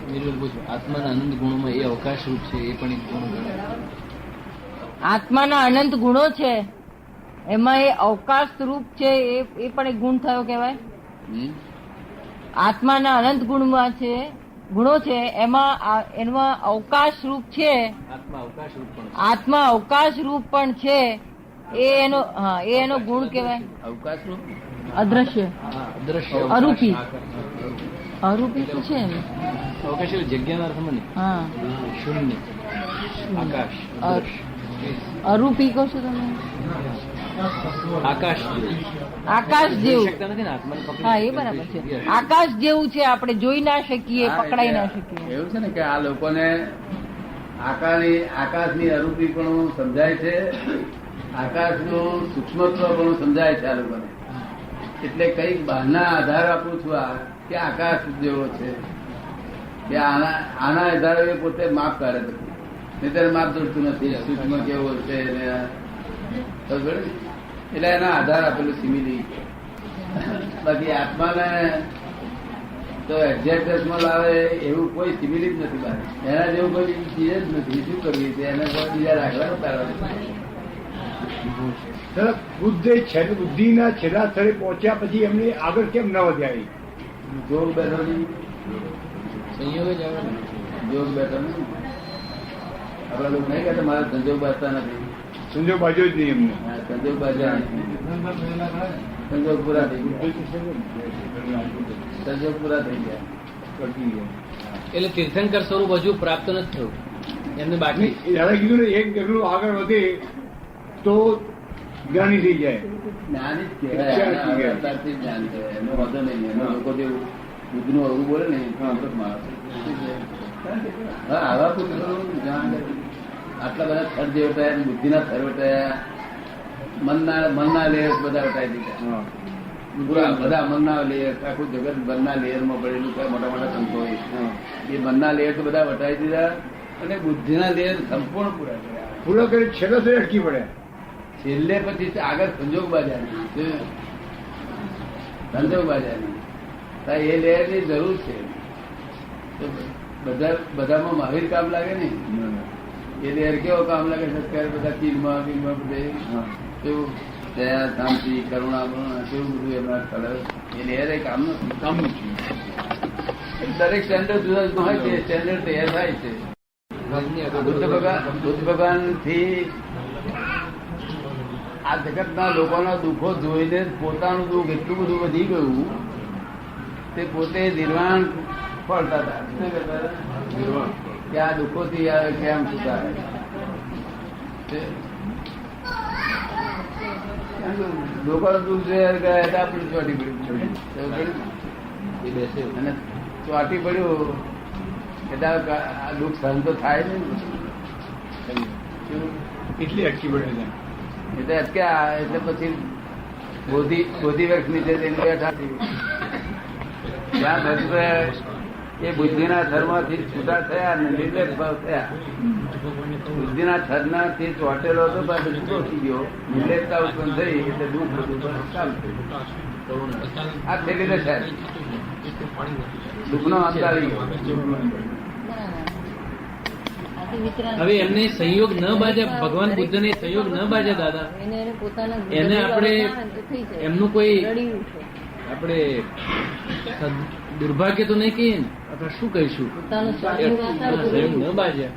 આત્માના અનંત ગુણોમાં એ અવકાશ રૂપ છે, એ પણ એક ગુણ ગણાય. આત્માના અનંત ગુણો છે, એમાં એ અવકાશ રૂપ છે, એ પણ એક ગુણ થયો કહેવાય. આત્માના અનંત ગુણમાં છે, ગુણો છે, એમાં અવકાશ રૂપ છે. આત્મા અવકાશ રૂપ પણ છે. એ એનો ગુણ કહેવાય. અવકાશ રૂપ અદ્રશ્ય, અદ્રશ્ય, અરૂપી. અરૂપી તો છે ને. અવકાશ એટલે જગ્યાના અર્થમાં નહીં. હા, શૂન્ય, આકાશ, અરૂપી કહો છો તમે. આકાશ, આકાશ જેવું. નથી ને આત્માને પકડી. હા, એ બરાબર છે. આકાશ જેવું છે, આપણે જોઈ ના શકીએ, પકડાઈ ના શકીએ. એવું છે ને કે આ લોકોને આકાશની અરૂપી પણ સમજાય છે, આકાશનું સૂક્ષ્મત્વ પણ સમજાય છે આ લોકોને. એટલે કઈક બહારના આધાર આપું છું કે આકાશ જેવો છે, કે આના આધારે પોતે માપ કાઢે છે. નહીં માપ જોડતું નથી, સૂક્ષ્મ કેવો છે એટલે એના આધાર આપેલું સિમિલી. બાકી આત્માને તો એક્ઝેક્ટમાં લાવે એવું કોઈ સિમિલી જ નથી બહાર. એના જેવું કોઈ ચીજ જ નથી. શું કરવી છે એને બીજા રાખવાનું તારવાનું. બુદ્ધિના છેલ્લા સ્થળે પહોંચ્યા પછી એમને આગળ કેમ ન વધ્યા? જોગ બેઠો નહીં, સંયોગ જ આવે ને. જોગ બેઠો નહીં. આપડા લોકો નહીં કહેતા મારા સંજોગ બાજતા નથી. સંજોગ બાજુ જ નહીં એમને. સંજોગ બાજ્યા સંજોગ પૂરા થઈ ગયા. સંજોગ પૂરા થઈ ગયા. એટલે તીર્થંકર સ્વરૂપ હજુ પ્રાપ્ત નથી થયું એમને. બાકી દાદા કીધું ને, એક ડગલું આગળ વધે તો જ્ઞાની થઈ જાય. જ્ઞાન જ કહેવાય. અત્યારથી જ્ઞાન કહેવાય. એનો વાંધો નહીં. એનો લોકો જે બુદ્ધનું અવરું બોલે ને આવા પુત્રો જ્ઞાન. આટલા બધા થર જે વટાયા, બુદ્ધિના થર વટાયા, મનના લેયર બધા વટાઈ દીધા. બધા મનના લેયર, આખું જગત મનના લેયરમાં પડેલું મોટા મોટા સંતો એ મનના લેયર તો બધા વટાઈ દીધા અને બુદ્ધિના લેયર સંપૂર્ણ પૂરા કર્યા. પૂરો કરી છેલ્લો તો અટકી પડે. છેલ્લે પછી આગળ સંજોગ બાજારની, સંજોગ બાજારની એ લેયર ની જરૂર છે. બધામાં મહાવીર કામ લાગે ને, એ લેયર કેવો કામ લાગે છે અત્યારે બધા ચીનમાં બધે કેવું દયા, શાંતિ, કરુણા, કેવું બધું એમના કલર. એ લેયર એ કામનું છે. દરેક સ્ટેન્ડર્ડ જુદા જુદા હોય છે, સ્ટેન્ડર્ડ તૈયાર થાય છે. બુદ્ધ ભગવાન થી આ જગતના લોકોના દુઃખો જોઈને પોતાનું દુઃખ એટલું બધું વધી ગયું તે પોતે નિર્વાણ ફળતા હતા. શું કરતા હતા કે આ દુઃખોથી આવે કેમ સુધારે. લોકોનું દુઃખ જોયા ગયા હતા, આપણે ચોટી પડ્યું અને ચોટી પડ્યું એટલે આ દુઃખ સહન તો થાય ને. એટલી અટકી પડે. એટલે અટક્યા એટલે પછી બોધી વૃક્ષ નીચે જઈને બેઠા. ત્યાં એ બુદ્ધિના થરમાંથી છૂટા થયા અને નિર્લેપ ભાવ થયા. બુદ્ધિના થરનાથી ચોટેલો હતો પાછો છૂટો થઈ ગયો. નિર્લેપતા ઉત્પન્ન થઈ એટલે દુઃખ બધું ચાલુ થયું. આ છેલ્લી દશા દુઃખનો અંત આવી ગયો. હવે એમને સંયોગ ન બાજ્યા, ભગવાન બુદ્ધ ને સંયોગ ન બાજ્યા દાદા, એને આપણે એમનું કોઈ આપણે દુર્ભાગ્ય તો નહીં કહીએ ને, અથવા શું કહીશું, સંયોગ ન બાજ્યા,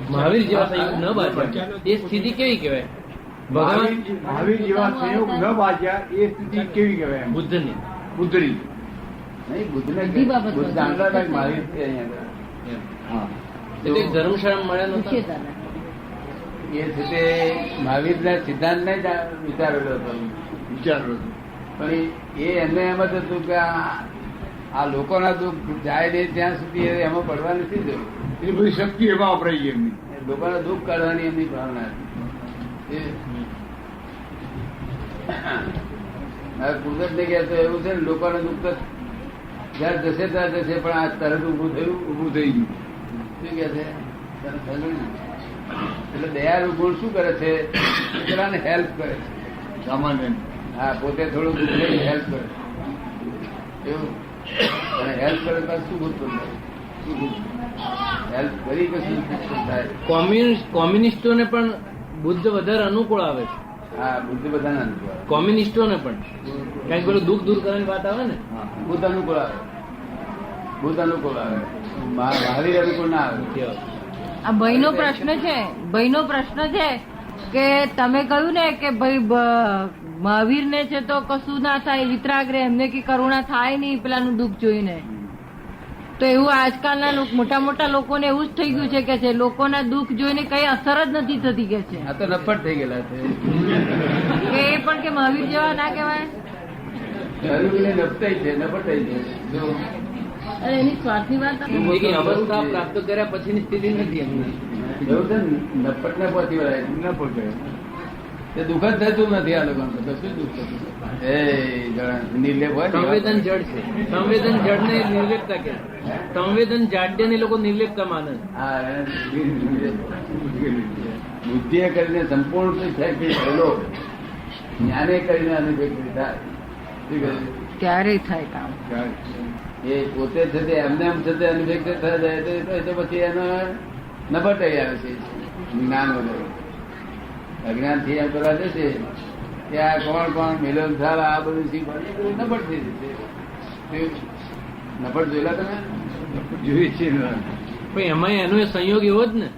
મહાવીર જેવા સંયોગ ન બાજ્યા, એ સ્થિતિ કેવી કહેવાય? ભગવાન મહાવીર જેવા સંયોગ ન બાજ્યા એ સ્થિતિ કેવી કહેવાય? બુદ્ધની. બુદ્ધની નહીં, બુદ્ધને બુદ્ધ જાણતા હતા કે મહાવીર છે અહીંયા. એટલે ધર્મશાળા મળ્યા નહોતા. એ છે તે મહાવીર ના સિદ્ધાંત ને વિચારેલો હતો. પણ એ એમને એમ જ હતું કે આ લોકોના દુઃખ જાય નહીં ત્યાં સુધી એમાં પડવા નથી જવું. એ બધી શક્તિ એમાં વપરાઈ ગઈ એમની. લોકોના દુઃખ કાઢવાની એમની ભાવના હતી. કુદરત ને કહેતો એવું છે ને, લોકોના દુઃખ તો જયારે જશે ત્યાં જશે, પણ આ તરત ઉભું થયું, ઉભું થઈ ગયું. શું કે છે? એટલે દયાળુ ગુણ શું કરે છે? પેલાને હેલ્પ કરે છે. સામાન્ય હા, પોતે થોડું દુઃખ લઈ હેલ્પ કરે એવું. અને હેલ્પ કરે તો શું ઉત્પન્ન થાય? હેલ્પ કરી કે શું થાય? કોમ્યુનિસ્ટોને પણ બુદ્ધ વધારે અનુકૂળ આવે છે. હા, બુદ્ધિ બધાને અનુકૂળ આવે. કોમ્યુનિસ્ટોને પણ કારણ કે પેલું દુઃખ દૂર કરવાની વાત આવે ને. હા, બુદ્ધ અનુકૂળ આવે. બુદ્ધ અનુકૂળ આવે. મહાવીર અનુકૂળ ના આવે. આ ભાઈનો પ્રશ્ન છે, ભાઈનો પ્રશ્ન છે કે તમે કહ્યું ને કે ભાઈ મહાવીર ને છે તો કશું ના થાય, વિતરાગ રે, એમને કે કરુણા થાય નહીં પેલાનું દુઃખ જોઈને. તો એવું આજકાલના મોટા મોટા લોકોને એવું જ થઈ ગયું છે કે છે લોકોના દુઃખ જોઈને કઈ અસર જ નથી થતી કે છે. આ તો નફટ થઈ ગયેલા છે. કે એ પણ કે મહાવીર જેવા ના કહેવાય. નફટાઈ છે, નફટાઈ છે. જો અરે એની સ્વાર્થની વાત એ અવસ્થા પ્રાપ્ત કર્યા પછીની સ્થિતિ નથી એમની. એવું છે ને, નફટ ને પહોંચી વળાય, ન પહોંચે. તે દુઃખ જ થતું નથી આ લોકો. તો શું દુઃખ થતું? એ નિર્લેપ હોય ને. સંવેદન જડ છે. સંવેદન જડ ને નિર્લેપતા કે સંવેદન જાડ્ય ને લોકો નિર્લેપતા માને. હા, બુદ્ધિએ કરીને સંપૂર્ણ થયેલો, જ્ઞાને કરીને અનુભવ થાય. શું કહ્યું? ક્યારેય થાય કામ. એ પોતે છે તે એમને એમ છે તે અનુભવ થયા જાય તો પછી એનો નબટાઈ આવે છે જ્ઞાન વગર. અજ્ઞાન થી એમ કરવા જશે કે આ કોણ કોણ મિલન થાય આ બધું શીખવાનું નબટ થઈ જશે. નબટ જોયેલા તમે? જોઈ છે. પણ એમાં એનો સંયોગ એવો જ ને,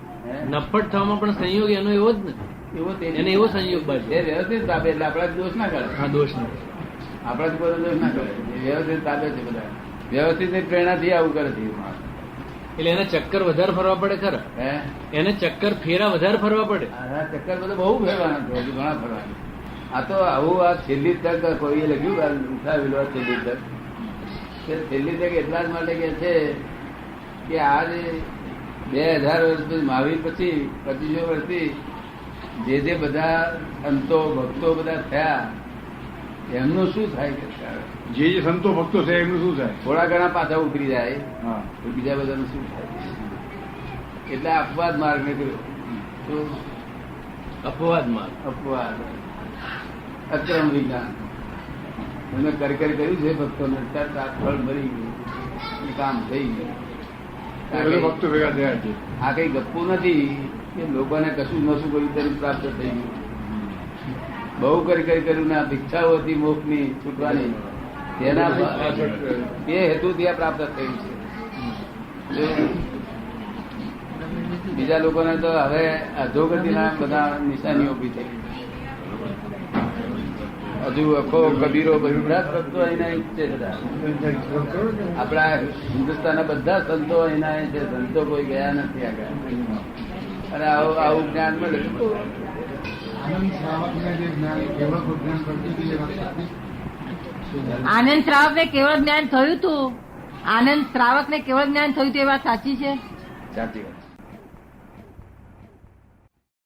નફટ થવામાં પણ સંયોગ એનો એવો જ ને. એવો એને એવો સંયોગ બાદ એ વ્યવસ્થિત તાબે એટલે આપણા દોષ ના કરે. હા, દોષ નહીં. આપણા જ કોઈ દોષ ના કરે. વ્યવસ્થિત તાબે છે બધા. વ્યવસ્થિત પ્રેરણાથી આવું કરે છે. એટલે એને ચક્કર વધારે ફરવા પડે ખરા. હે, એને ચક્કર ફેરા વધારે ફરવા પડે. આ ચક્કર બધું બહુ ફેરવાના છે, હજુ ઘણા ફરવાના. આ તો આવું આ છેલ્લી તક કોઈએ લખ્યું ઉઠાવેલું આ છેલ્લી તક. છેલ્લી તક એટલા જ માટે કે છે કે આજ 2000 વર્ષ પછી મહાવીર પછી 2500 વર્ષથી જે બધા સંતો ભક્તો બધા થયા એમનું શું થાય કે જે સંતો ભક્તો છે એમનું શું થાય? થોડા ઘણા પાછા ઉતરી જાય. હા, બીજા બધાનું શું થાય? એટલે અપવાદ માર્ગ નીકળ્યો. શું અપવાદ માર્ગ? અપવાદ, અક્રમ વિજ્ઞાન. એમને કરી કર્યું છે ભક્તોને, ફળ મળી ગયું, કામ થઈ ગયું. ભક્તો ભેગા થયા છે. આ કઈ ગપ્પું નથી કે લોકોને કશું નશું કર્યું તેનું પ્રાપ્ત થઈ ગયું. બહુ કર્યું ને ભિક્ષાઓ હતી મોક્ષની છૂટવાની, તેના એ હેતુથી આ પ્રાપ્ત થયું છે. બીજા લોકોને તો હવે અધોગતિના બધા નિશાનીઓ ઉભી થઈ. હજુ અખો કબીરો બધા ભક્તો એના છે. આપણા હિન્દુસ્તાનના બધા સંતો એના છે. સંતો કોઈ ગયા નથી આગળ. અને આવું જ્ઞાન મળે. આનંદ શ્રાવક ને કેવળ જ્ઞાન થયું હતું. આનંદ શ્રાવક ને કેવળ જ્ઞાન થયું હતું એ વાત સાચી છે? સાચી વાત.